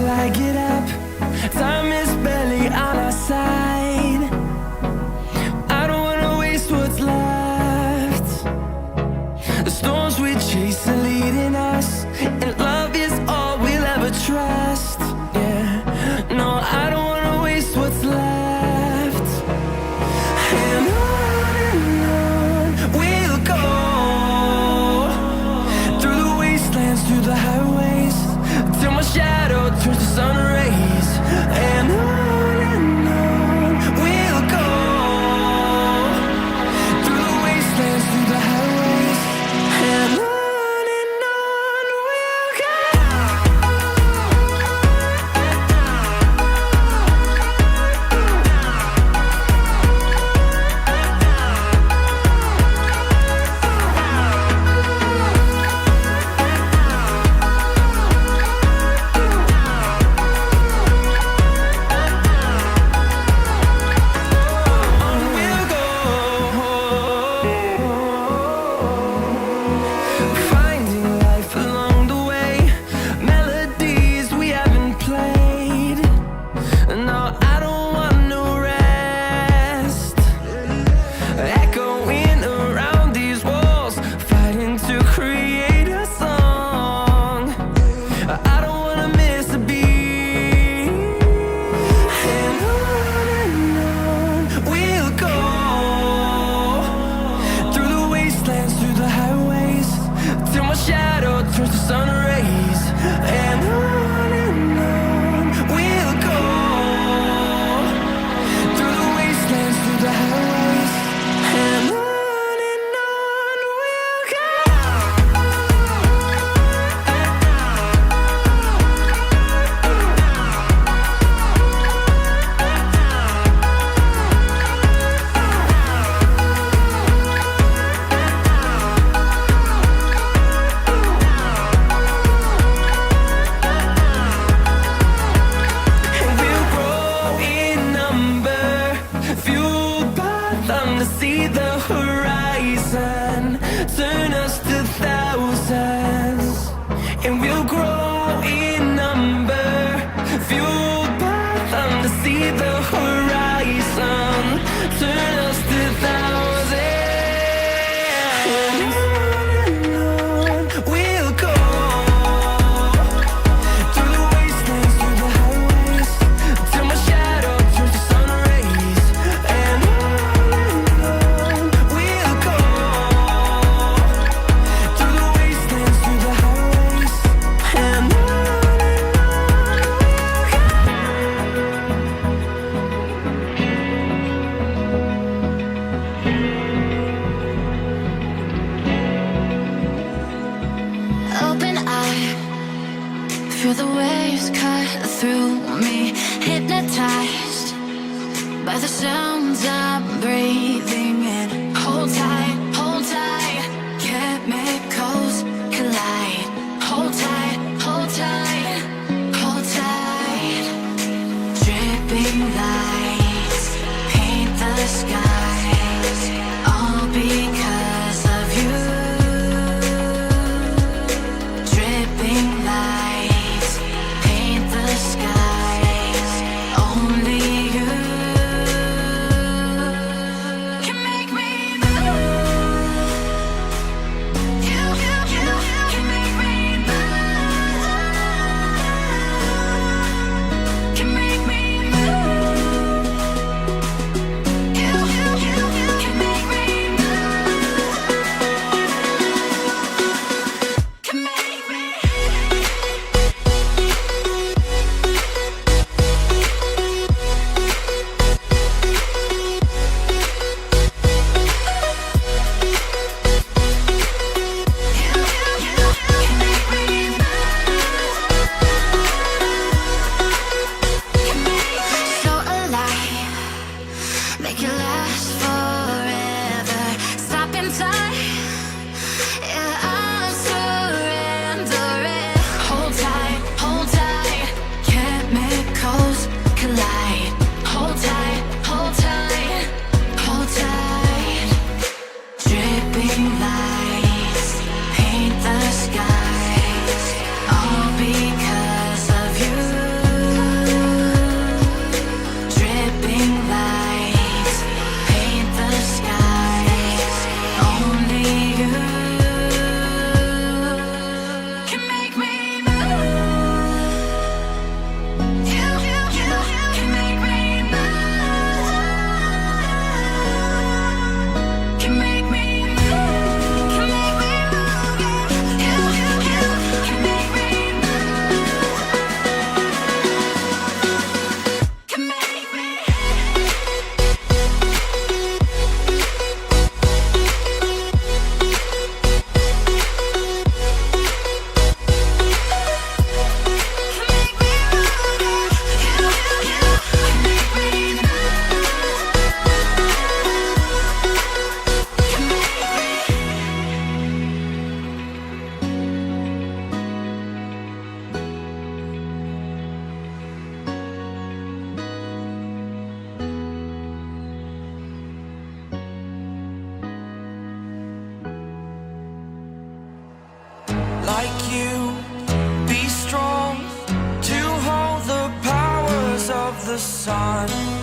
I get up. Time is barely on our side. I don't wanna waste what's left. The storms we chase are leading us, and love is all we'll ever trust. Yeah, no, I don't wanna waste what's left. And on we'll go, through the wastelands, through the highways, till my shadow turns to sun rays. And on we'll go, through the wastelands, through the highways, and on we'll go. Finding life along the way, melodies we haven't played. No, I don't want no rest. Echoing around these walls, fighting to create a song. I don't wanna miss a beat. And on we'll go, through the wastelands, through the highways, till my shadow turns to sun rays. And on we'll go, through the wastelands, through the highways, and on we'll go. And we'll grow in number, fueled by them to see the horizon, turn us to thousands. And we'll grow in number, fueled by them to see the horizon, turn us to thousands. And on we'll go, through the wastelands, through the highways, till my shadow turns to sun rays. And on we'll go, through the wastelands, through the highways, and on we'll go. Open eye, feel the waves cut through me, hypnotized by the sounds I'm breathing in. Hold tight, chemicals collide. Hold tight, hold tight, hold tight. Dripping lights paint the skies, all because of you. Dripping lights paint the skies, only you can make on.